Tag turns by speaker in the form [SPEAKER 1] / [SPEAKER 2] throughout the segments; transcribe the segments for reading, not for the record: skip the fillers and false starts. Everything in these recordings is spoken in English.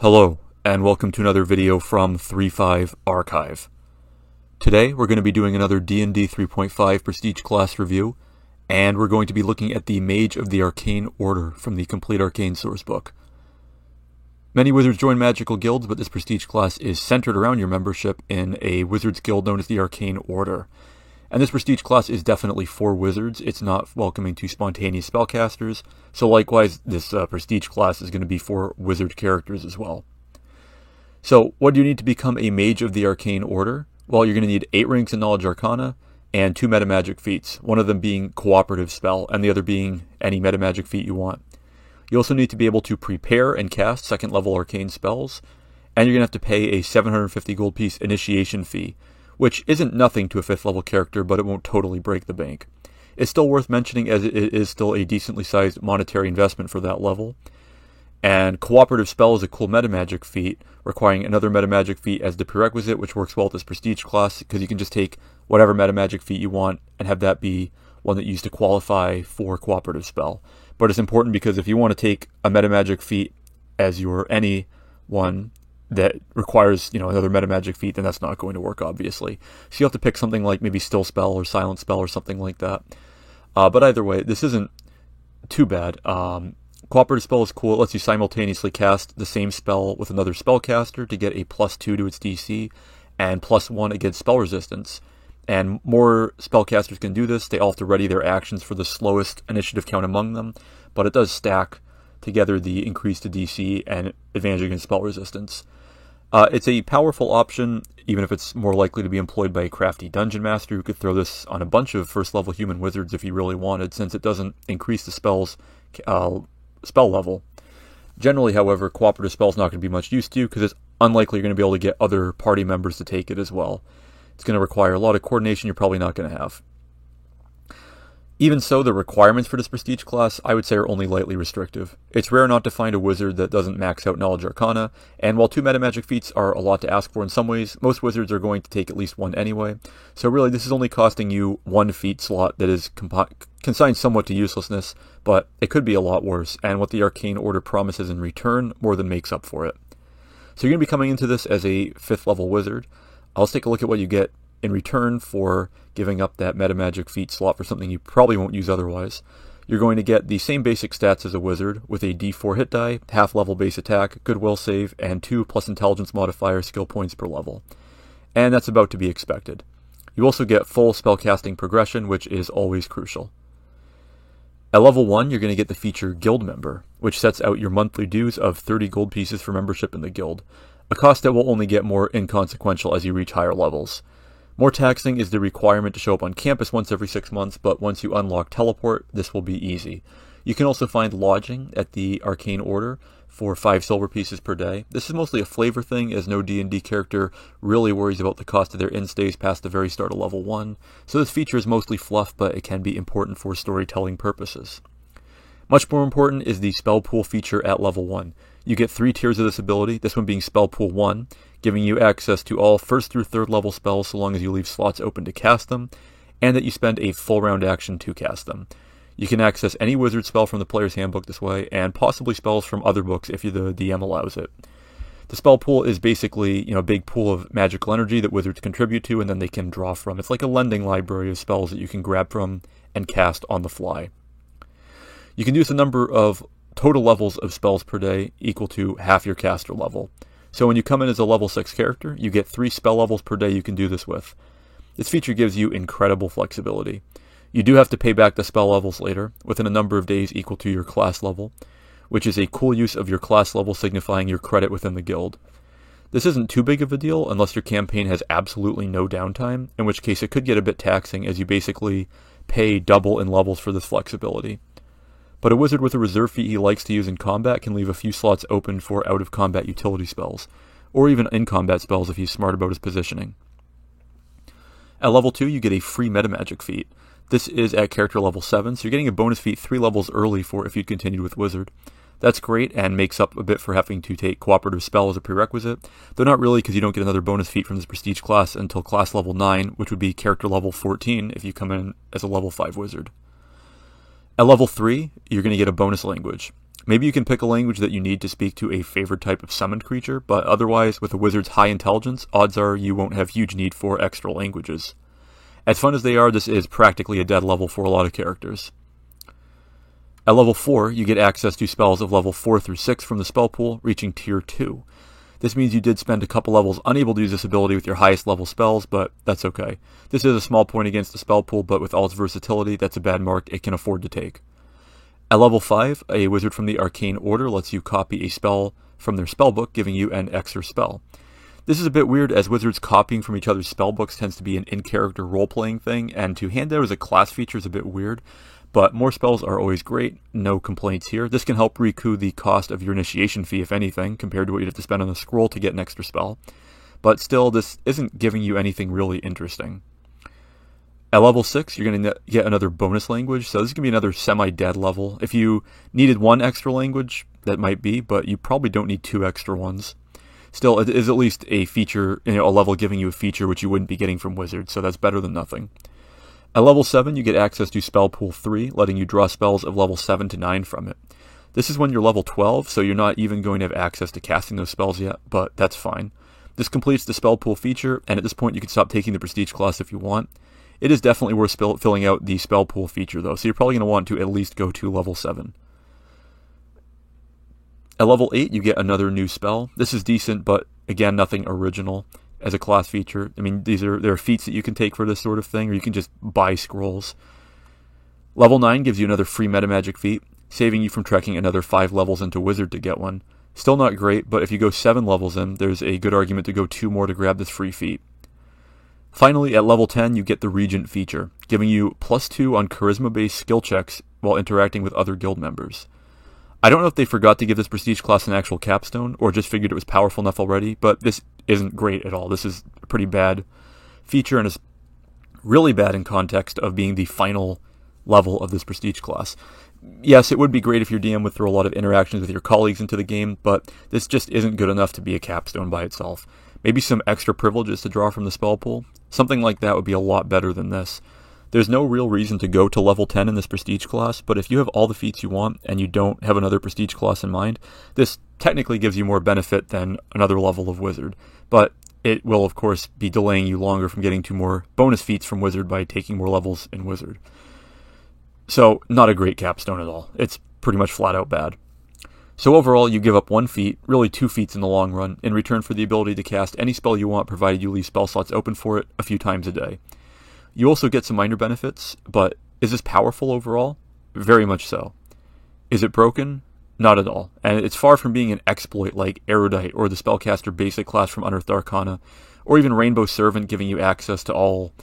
[SPEAKER 1] Hello, and welcome to another video from 3.5 Archive. Today, we're going to be doing another D&D 3.5 Prestige class review, and we're going to be looking at the Mage of the Arcane Order from the Complete Arcane Sourcebook. Many wizards join magical guilds, but this Prestige class is centered around your membership in a wizard's guild known as the Arcane Order. And this Prestige class is definitely for wizards. It's not welcoming to spontaneous spellcasters, so likewise this Prestige class is going to be for wizard characters as well. So what do you need to become a Mage of the Arcane Order? Well, you're going to need 8 ranks in Knowledge Arcana and 2 metamagic feats, one of them being Cooperative Spell and the other being any metamagic feat you want. You also need to be able to prepare and cast 2nd level arcane spells, and you're going to have to pay a 750 gold piece initiation fee, which isn't nothing to a 5th level character, but it won't totally break the bank. It's still worth mentioning as it is still a decently sized monetary investment for that level. And Cooperative Spell is a cool metamagic feat, requiring another metamagic feat as the prerequisite, which works well with this Prestige class, because you can just take whatever metamagic feat you want and have that be one that you use to qualify for Cooperative Spell. But it's important because if you want to take a metamagic feat as your any one that requires, another metamagic feat, then that's not going to work, obviously. So you have to pick something like maybe Still Spell or Silent Spell or something like that. But either way, this isn't too bad. Cooperative Spell is cool. It lets you simultaneously cast the same spell with another spellcaster to get a +2 to its DC and +1 against spell resistance. And more spellcasters can do this. They all have to ready their actions for the slowest initiative count among them, but it does stack together the increase to DC and advantage against spell resistance. It's a powerful option, even if it's more likely to be employed by a crafty dungeon master who could throw this on a bunch of first level human wizards if he really wanted, since it doesn't increase the spell's spell level. Generally, however, Cooperative Spell is not going to be much use to you because it's unlikely you're going to be able to get other party members to take it as well. It's going to require a lot of coordination you're probably not going to have. Even so, the requirements for this Prestige class, I would say, are only lightly restrictive. It's rare not to find a wizard that doesn't max out Knowledge Arcana, and while 2 metamagic feats are a lot to ask for in some ways, most wizards are going to take at least 1 anyway. So really, this is only costing you 1 feat slot that is consigned somewhat to uselessness, but it could be a lot worse, and what the Arcane Order promises in return more than makes up for it. So you're going to be coming into this as a 5th level wizard. Let's take a look at what you get in return for giving up that metamagic feat slot for something you probably won't use otherwise. You're going to get the same basic stats as a wizard with a d4 hit die, half level base attack, goodwill save, and 2 plus intelligence modifier skill points per level. And that's about to be expected. You also get full spellcasting progression, which is always crucial. At level 1, you're going to get the feature Guild Member, which sets out your monthly dues of 30 gold pieces for membership in the guild, a cost that will only get more inconsequential as you reach higher levels. More taxing is the requirement to show up on campus once every 6 months, but once you unlock Teleport, this will be easy. You can also find lodging at the Arcane Order for 5 silver pieces per day. This is mostly a flavor thing, as no D&D character really worries about the cost of their in-stays past the very start of level 1, so this feature is mostly fluff, but it can be important for storytelling purposes. Much more important is the Spell Pool feature at level 1. You get 3 tiers of this ability, this one being Spell Pool 1, giving you access to all 1st through 3rd level spells so long as you leave slots open to cast them, and that you spend a full round action to cast them. You can access any wizard spell from the player's handbook this way, and possibly spells from other books if the DM allows it. The spell pool is basically, a big pool of magical energy that wizards contribute to and then they can draw from. It's like a lending library of spells that you can grab from and cast on the fly. You can use a number of total levels of spells per day equal to half your caster level. So when you come in as a level 6 character, you get 3 spell levels per day you can do this with. This feature gives you incredible flexibility. You do have to pay back the spell levels later, within a number of days equal to your class level, which is a cool use of your class level signifying your credit within the guild. This isn't too big of a deal unless your campaign has absolutely no downtime, in which case it could get a bit taxing as you basically pay double in levels for this flexibility. But a wizard with a reserve feat he likes to use in combat can leave a few slots open for out-of-combat utility spells, or even in-combat spells if he's smart about his positioning. At level 2, you get a free metamagic feat. This is at character level 7, so you're getting a bonus feat 3 levels early for if you'd continued with wizard. That's great and makes up a bit for having to take Cooperative Spell as a prerequisite, though not really because you don't get another bonus feat from this Prestige class until class level 9, which would be character level 14 if you come in as a level 5 wizard. At level 3, you're going to get a bonus language. Maybe you can pick a language that you need to speak to a favored type of summoned creature, but otherwise, with a wizard's high intelligence, odds are you won't have huge need for extra languages. As fun as they are, this is practically a dead level for a lot of characters. At level 4, you get access to spells of level 4 through 6 from the spell pool, reaching tier 2. This means you did spend a couple levels unable to use this ability with your highest level spells, but that's okay. This is a small point against the spell pool, but with all its versatility, that's a bad mark it can afford to take. At level 5, a wizard from the Arcane Order lets you copy a spell from their spellbook, giving you an extra spell. This is a bit weird, as wizards copying from each other's spellbooks tends to be an in-character role-playing thing, and to hand out as a class feature is a bit weird, but more spells are always great, no complaints here. This can help recoup the cost of your initiation fee, if anything, compared to what you'd have to spend on a scroll to get an extra spell. But still, this isn't giving you anything really interesting. At level 6, you're going to get another bonus language, so this is going to be another semi-dead level. If you needed one extra language, that might be, but you probably don't need 2 extra ones. Still, it is at least a feature, a level giving you a feature which you wouldn't be getting from wizards, so that's better than nothing. At level 7, you get access to Spell Pool 3, letting you draw spells of level 7 to 9 from it. This is when you're level 12, so you're not even going to have access to casting those spells yet, but that's fine. This completes the Spell Pool feature, and at this point you can stop taking the Prestige class if you want. It is definitely worth filling out the Spell Pool feature though, so you're probably going to want to at least go to level 7. At level 8, you get another new spell. This is decent, but again, nothing original as a class feature. I mean, there are feats that you can take for this sort of thing, or you can just buy scrolls. Level 9 gives you another free metamagic feat, saving you from trekking another 5 levels into Wizard to get one. Still not great, but if you go 7 levels in, there's a good argument to go 2 more to grab this free feat. Finally, at level 10, you get the Regent feature, giving you +2 on charisma-based skill checks while interacting with other guild members. I don't know if they forgot to give this Prestige class an actual capstone, or just figured it was powerful enough already, but this isn't great at all. This is a pretty bad feature, and is really bad in context of being the final level of this Prestige class. Yes, it would be great if your DM would throw a lot of interactions with your colleagues into the game, but this just isn't good enough to be a capstone by itself. Maybe some extra privileges to draw from the spell pool. Something like that would be a lot better than this. There's no real reason to go to level 10 in this Prestige class, but if you have all the feats you want and you don't have another Prestige class in mind, this technically gives you more benefit than another level of Wizard. But it will, of course, be delaying you longer from getting to more bonus feats from Wizard by taking more levels in Wizard. So, not a great capstone at all. It's pretty much flat out bad. So overall, you give up 1 feat, really 2 feats in the long run, in return for the ability to cast any spell you want, provided you leave spell slots open for it a few times a day. You also get some minor benefits, but is this powerful overall? Very much so. Is it broken? Not at all. And it's far from being an exploit like Erudite or the Spellcaster basic class from Unearthed Arcana, or even Rainbow Servant giving you access to all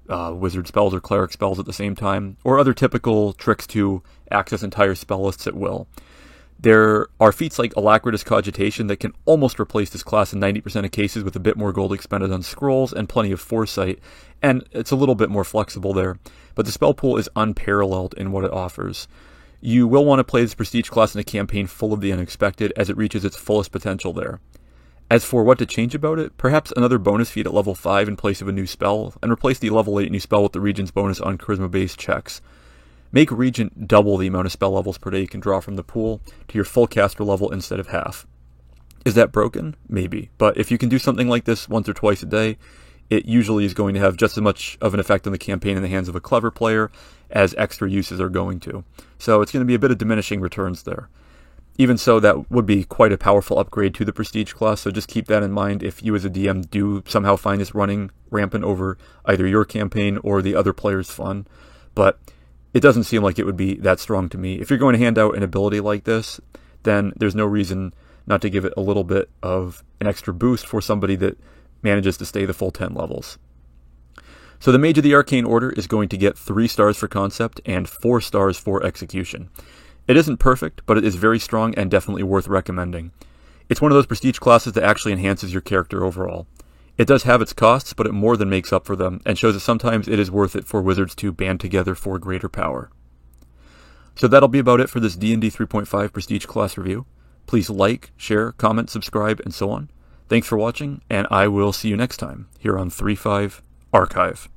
[SPEAKER 1] wizard spells or cleric spells at the same time, or other typical tricks to access entire spell lists at will. There are feats like Alacritous Cogitation that can almost replace this class in 90% of cases with a bit more gold expended on scrolls and plenty of foresight, and it's a little bit more flexible there, but the spell pool is unparalleled in what it offers. You will want to play this Prestige class in a campaign full of the unexpected as it reaches its fullest potential there. As for what to change about it, perhaps another bonus feat at level 5 in place of a new spell, and replace the level 8 new spell with the Regent's bonus on charisma-based checks. Make Regent double the amount of spell levels per day you can draw from the pool to your full caster level instead of half. Is that broken? Maybe. But if you can do something like this once or twice a day, it usually is going to have just as much of an effect on the campaign in the hands of a clever player as extra uses are going to. So it's going to be a bit of diminishing returns there. Even so, that would be quite a powerful upgrade to the Prestige class, so just keep that in mind if you as a DM do somehow find this running rampant over either your campaign or the other player's fun. But it doesn't seem like it would be that strong to me. If you're going to hand out an ability like this, then there's no reason not to give it a little bit of an extra boost for somebody that manages to stay the full 10 levels. So the Mage of the Arcane Order is going to get 3 stars for concept and 4 stars for execution. It isn't perfect, but it is very strong and definitely worth recommending. It's one of those prestige classes that actually enhances your character overall. It does have its costs, but it more than makes up for them, and shows that sometimes it is worth it for wizards to band together for greater power. So that'll be about it for this D&D 3.5 Prestige class review. Please like, share, comment, subscribe, and so on. Thanks for watching, and I will see you next time here on 3.5 Archive.